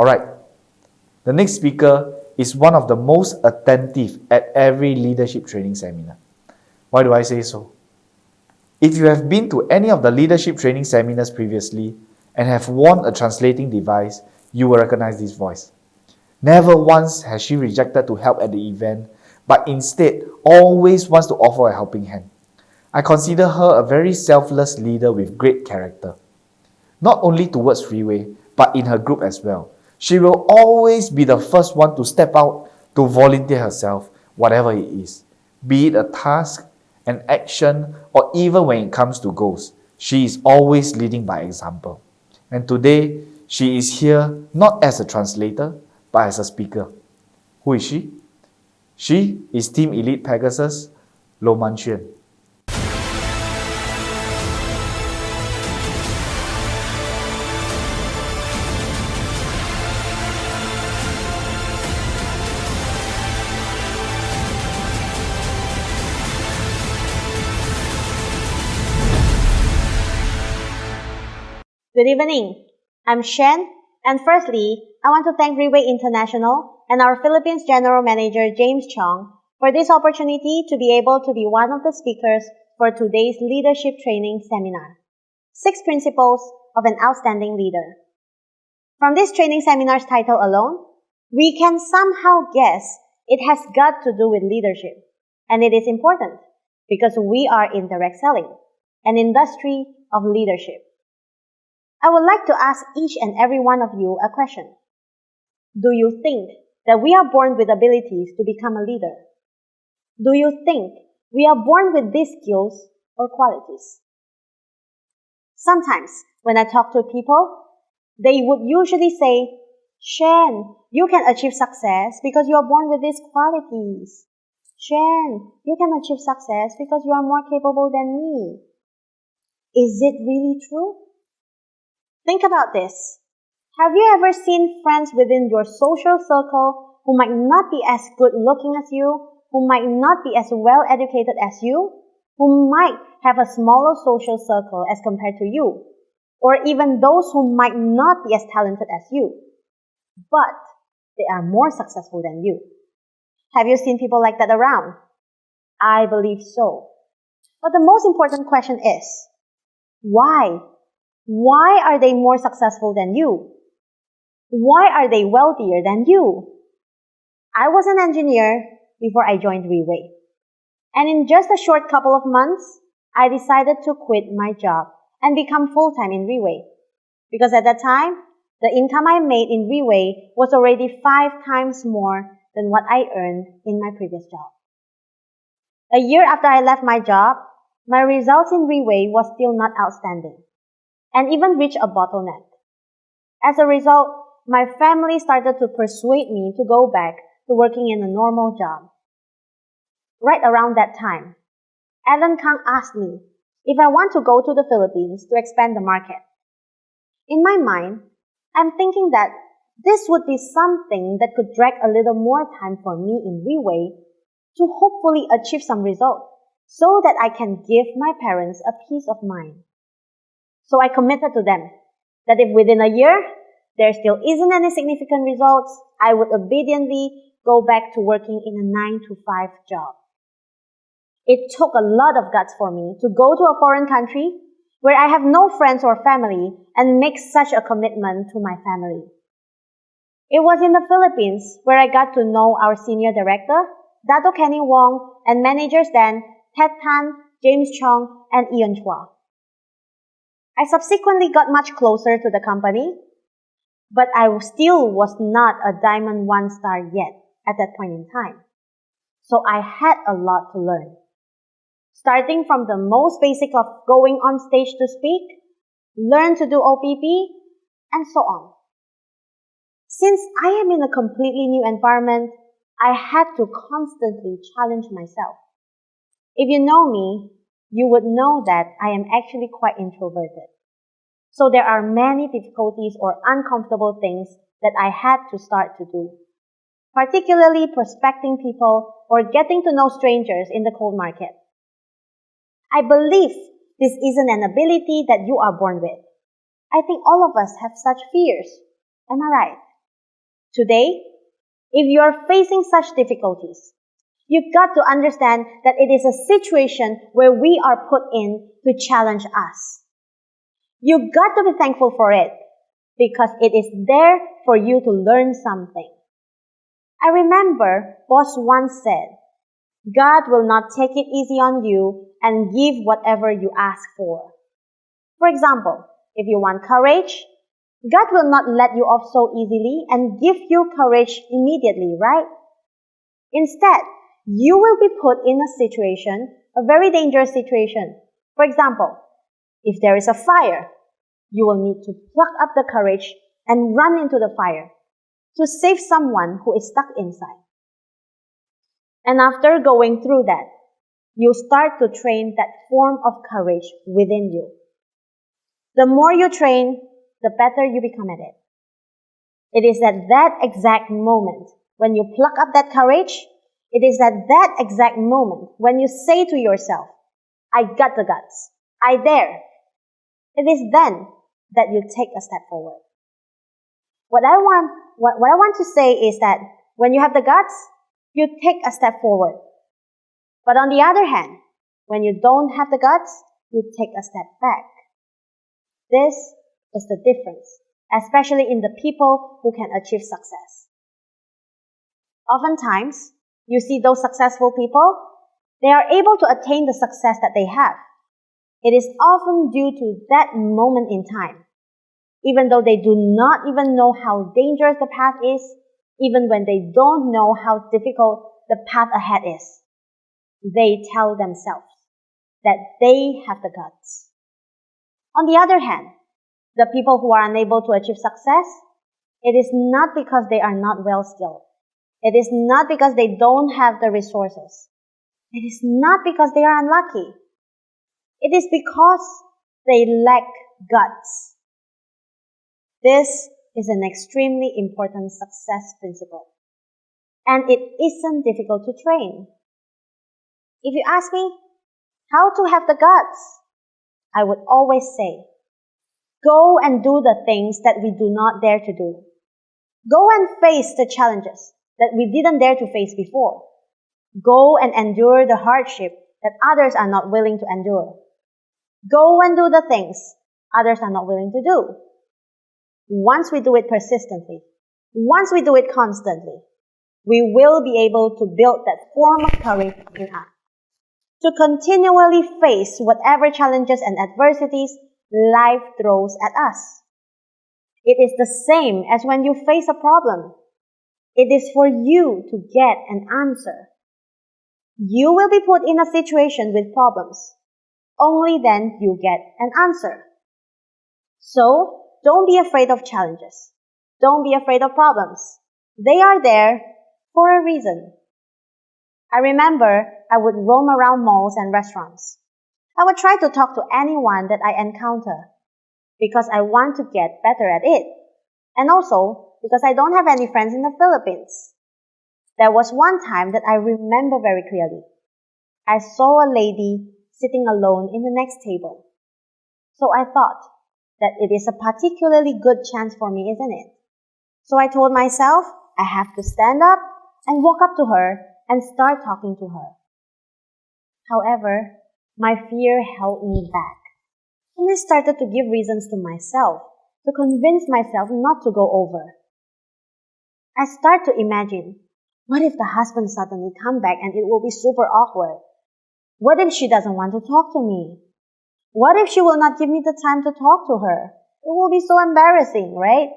Alright, the next speaker is one of the most attentive at every leadership training seminar. Why do I say so? If you have been to any of the leadership training seminars previously and have worn a translating device, you will recognize this voice. Never once has she rejected to help at the event, but instead always wants to offer a helping hand. I consider her a very selfless leader with great character. Not only towards Freeway, but in her group as well. She will always be the first one to step out to volunteer herself, whatever it is. Be it a task, an action, or even when it comes to goals. She is always leading by example. And today, she is here not as a translator, but as a speaker. Who is she? She is Team Elite Pegasus, Mann. Good evening. I'm Shen, and firstly, I want to thank Freeway International and our Philippines General Manager James Chong for this opportunity to be able to be one of the speakers for today's leadership training seminar, 6 Principles of an Outstanding Leader. From this training seminar's title alone, we can somehow guess it has got to do with leadership, and it is important because we are in direct selling, an industry of leadership. I would like to ask each and every one of you a question. Do you think that we are born with abilities to become a leader? Do you think we are born with these skills or qualities? Sometimes, when I talk to people, they would usually say, Shen, you can achieve success because you are born with these qualities. Shen, you can achieve success because you are more capable than me. Is it really true? Think about this. Have you ever seen friends within your social circle who might not be as good looking as you, who might not be as well educated as you, who might have a smaller social circle as compared to you, or even those who might not be as talented as you, but they are more successful than you? Have you seen people like that around? I believe so. But the most important question is, why? Why are they more successful than you? Why are they wealthier than you? I was an engineer before I joined Freeway. And in just a short couple of months, I decided to quit my job and become full-time in Freeway. Because at that time, the income I made in Freeway was already 5 times more than what I earned in my previous job. A year after I left my job, my results in Freeway was still not outstanding, and even reached a bottleneck. As a result, my family started to persuade me to go back to working in a normal job. Right around that time, Alan Kang asked me if I want to go to the Philippines to expand the market. In my mind, I'm thinking that this would be something that could drag a little more time for me in Freeway to hopefully achieve some result so that I can give my parents a peace of mind. So I committed to them that if within a year there still isn't any significant results, I would obediently go back to working in a 9-to-5 job. It took a lot of guts for me to go to a foreign country where I have no friends or family and make such a commitment to my family. It was in the Philippines where I got to know our senior director, Dato Kenny Wong, and managers then Ted Tan, James Chong, and Ian Chua. I subsequently got much closer to the company, but I still was not a Diamond 1 star yet at that point in time. So I had a lot to learn. Starting from the most basic of going on stage to speak, learn to do OPP, and so on. Since I am in a completely new environment, I had to constantly challenge myself. If you know me, you would know that I am actually quite introverted. So there are many difficulties or uncomfortable things that I had to start to do, particularly prospecting people or getting to know strangers in the cold market. I believe this isn't an ability that you are born with. I think all of us have such fears. Am I right? Today, if you are facing such difficulties, you've got to understand that it is a situation where we are put in to challenge us. You've got to be thankful for it because it is there for you to learn something. I remember boss once said, God will not take it easy on you and give whatever you ask for. For example, if you want courage, God will not let you off so easily and give you courage immediately, right? Instead, you will be put in a situation, a very dangerous situation. For example, if there is a fire, you will need to pluck up the courage and run into the fire to save someone who is stuck inside. And after going through that, you start to train that form of courage within you. The more you train, the better you become at it. It is at that exact moment when you pluck up that courage, it is at that exact moment when you say to yourself, I got the guts, I dare. It is then that you take a step forward. What I want to say is that when you have the guts, you take a step forward. But on the other hand, when you don't have the guts, you take a step back. This is the difference, especially in the people who can achieve success. Oftentimes, you see those successful people, they are able to attain the success that they have. It is often due to that moment in time. Even though they do not even know how dangerous the path is, even when they don't know how difficult the path ahead is, they tell themselves that they have the guts. On the other hand, the people who are unable to achieve success, it is not because they are not well skilled. It is not because they don't have the resources. It is not because they are unlucky. It is because they lack guts. This is an extremely important success principle. And it isn't difficult to train. If you ask me how to have the guts, I would always say, go and do the things that we do not dare to do. Go and face the challenges that we didn't dare to face before. Go and endure the hardship that others are not willing to endure. Go and do the things others are not willing to do. Once we do it persistently, once we do it constantly, we will be able to build that form of courage in us to continually face whatever challenges and adversities life throws at us. It is the same as when you face a problem. It is for you to get an answer. You will be put in a situation with problems. Only then you get an answer. So, don't be afraid of challenges. Don't be afraid of problems. They are there for a reason. I remember I would roam around malls and restaurants. I would try to talk to anyone that I encounter because I want to get better at it. And also because I don't have any friends in the Philippines. There was one time that I remember very clearly. I saw a lady sitting alone in the next table. So I thought that it is a particularly good chance for me, isn't it? So I told myself I have to stand up and walk up to her and start talking to her. However, my fear held me back. And I started to give reasons to myself to convince myself not to go over. I start to imagine, what if the husband suddenly come back and it will be super awkward? What if she doesn't want to talk to me? What if she will not give me the time to talk to her? It will be so embarrassing, right?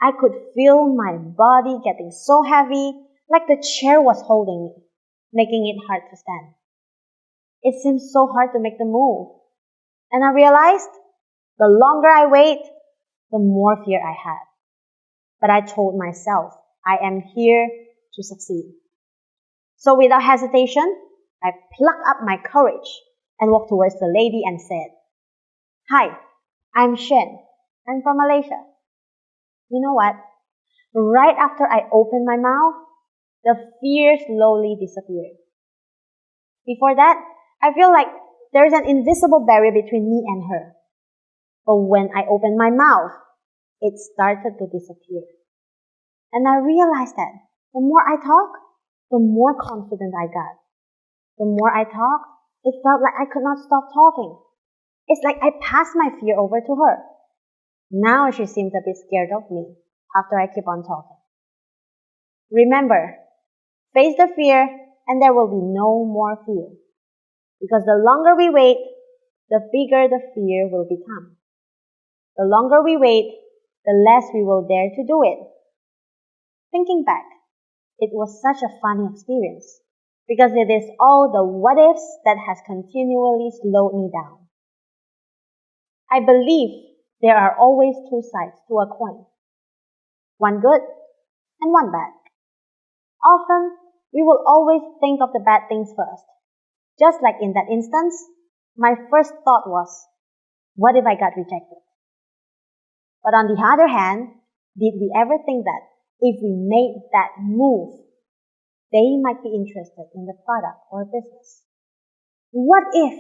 I could feel my body getting so heavy, like the chair was holding me, making it hard to stand. It seemed so hard to make the move. And I realized, the longer I wait, the more fear I had. But I told myself, I am here to succeed. So without hesitation, I plucked up my courage and walked towards the lady and said, Hi, I'm Shen. I'm from Malaysia. You know what? Right after I opened my mouth, the fear slowly disappeared. Before that, I feel like there is an invisible barrier between me and her. But when I opened my mouth, it started to disappear. And I realized that the more I talked, the more confident I got. The more I talked, it felt like I could not stop talking. It's like I passed my fear over to her. Now she seems a bit scared of me after I keep on talking. Remember, face the fear and there will be no more fear. Because the longer we wait, the bigger the fear will become. The longer we wait, the less we will dare to do it. Thinking back, it was such a funny experience because it is all the what ifs that has continually slowed me down. I believe there are always two sides to a coin. One good and one bad. Often, we will always think of the bad things first. Just like in that instance, my first thought was, what if I got rejected? But on the other hand, did we ever think that if we made that move, they might be interested in the product or business? What if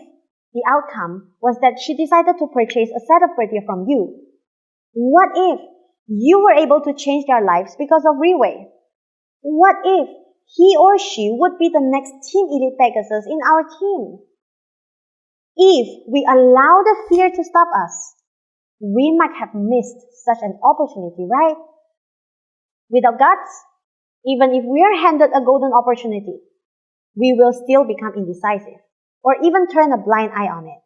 the outcome was that she decided to purchase a set of footwear from you? What if you were able to change their lives because of Riwei? What if he or she would be the next Team Elite Pegasus in our team? If we allow the fear to stop us, we might have missed such an opportunity, right? Without guts, even if we are handed a golden opportunity, we will still become indecisive or even turn a blind eye on it.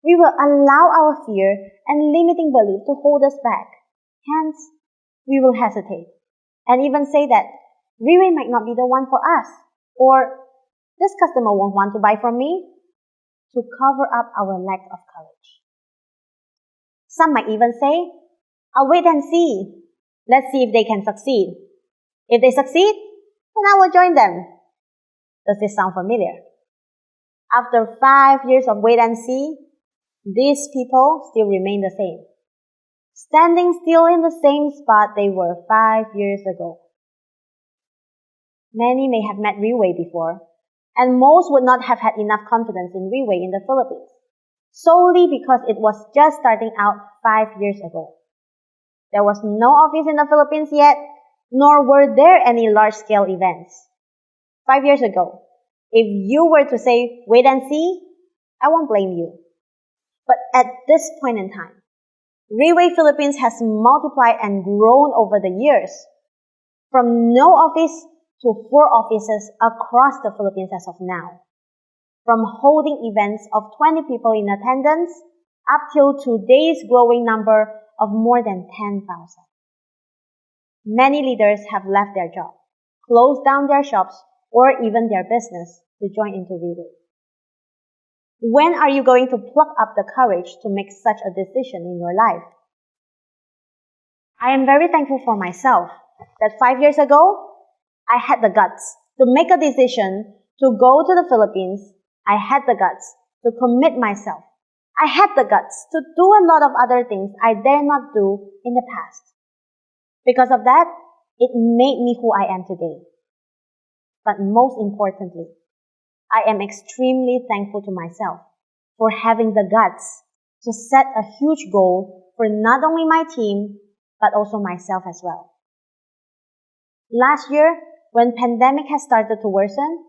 We will allow our fear and limiting belief to hold us back. Hence, we will hesitate and even say that Riwei might not be the one for us, or this customer won't want to buy from me, to cover up our lack of courage. Some might even say, I'll wait and see. Let's see if they can succeed. If they succeed, then I will join them. Does this sound familiar? After 5 years of wait and see, these people still remain the same, standing still in the same spot they were 5 years ago. Many may have met Riwei before, and most would not have had enough confidence in Riwei in the Philippines, solely because it was just starting out 5 years ago. There was no office in the Philippines yet, nor were there any large-scale events. 5 years ago, if you were to say, wait and see, I won't blame you. But at this point in time, Riwei Philippines has multiplied and grown over the years, from no office to 4 offices across the Philippines as of now. From holding events of 20 people in attendance up till today's growing number of more than 10,000. Many leaders have left their job, closed down their shops, or even their business to join into Riwei. When are you going to pluck up the courage to make such a decision in your life? I am very thankful for myself that 5 years ago, I had the guts to make a decision to go to the Philippines. I had the guts to commit myself. I had the guts to do a lot of other things I dare not do in the past. Because of that, it made me who I am today. But most importantly, I am extremely thankful to myself for having the guts to set a huge goal for not only my team, but also myself as well. Last year, when pandemic has started to worsen,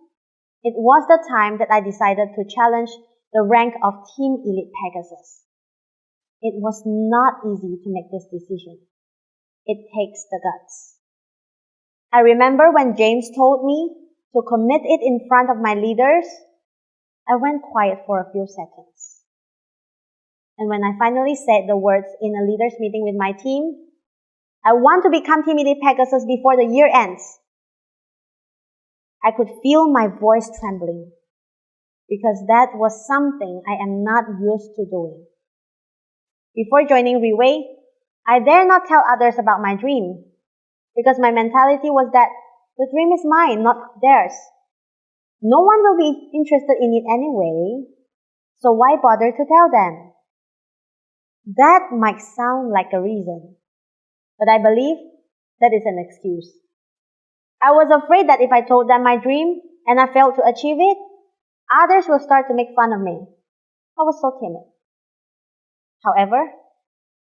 it was the time that I decided to challenge the rank of Team Elite Pegasus. It was not easy to make this decision. It takes the guts. I remember when James told me to commit it in front of my leaders, I went quiet for a few seconds. And when I finally said the words in a leaders meeting with my team, I want to become Team Elite Pegasus before the year ends, I could feel my voice trembling because that was something I am not used to doing. Before joining Riwei, I dare not tell others about my dream because my mentality was that the dream is mine, not theirs. No one will be interested in it anyway, so why bother to tell them? That might sound like a reason, but I believe that is an excuse. I was afraid that if I told them my dream and I failed to achieve it, others will start to make fun of me. I was so timid. However,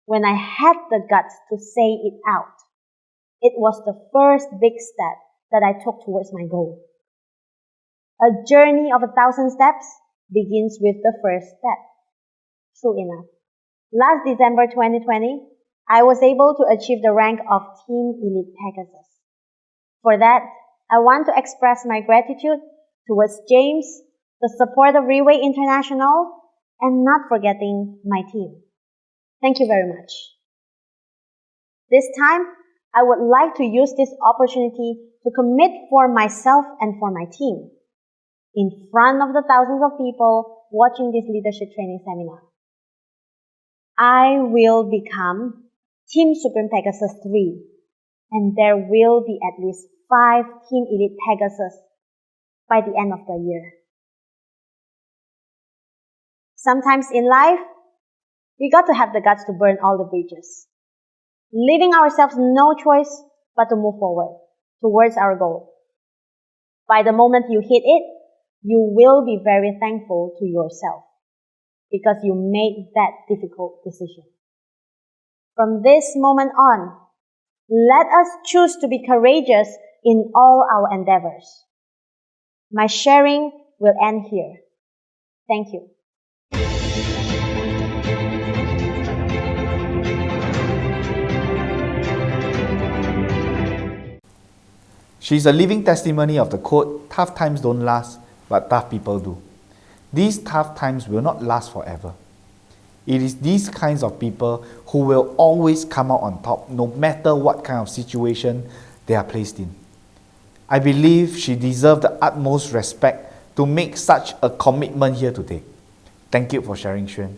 when I had the guts to say it out, it was the first big step that I took towards my goal. A journey of 1,000 steps begins with the first step. True enough. Last December 2020, I was able to achieve the rank of Team Elite Pegasus. For that, I want to express my gratitude towards James, the support of Relay International, and not forgetting my team. Thank you very much. This time, I would like to use this opportunity to commit for myself and for my team in front of the thousands of people watching this leadership training seminar. I will become Team Supreme Pegasus 3, and there will be at least 5 Team Elite Pegasus by the end of the year. Sometimes in life, we got to have the guts to burn all the bridges, leaving ourselves no choice but to move forward towards our goal. By the moment you hit it, you will be very thankful to yourself because you made that difficult decision. From this moment on, let us choose to be courageous in all our endeavors. My sharing will end here. Thank you. She's a living testimony of the quote, "Tough times don't last, but tough people do." These tough times will not last forever. It is these kinds of people who will always come out on top, no matter what kind of situation they are placed in. I believe she deserves the utmost respect to make such a commitment here today. Thank you for sharing, Shiuan.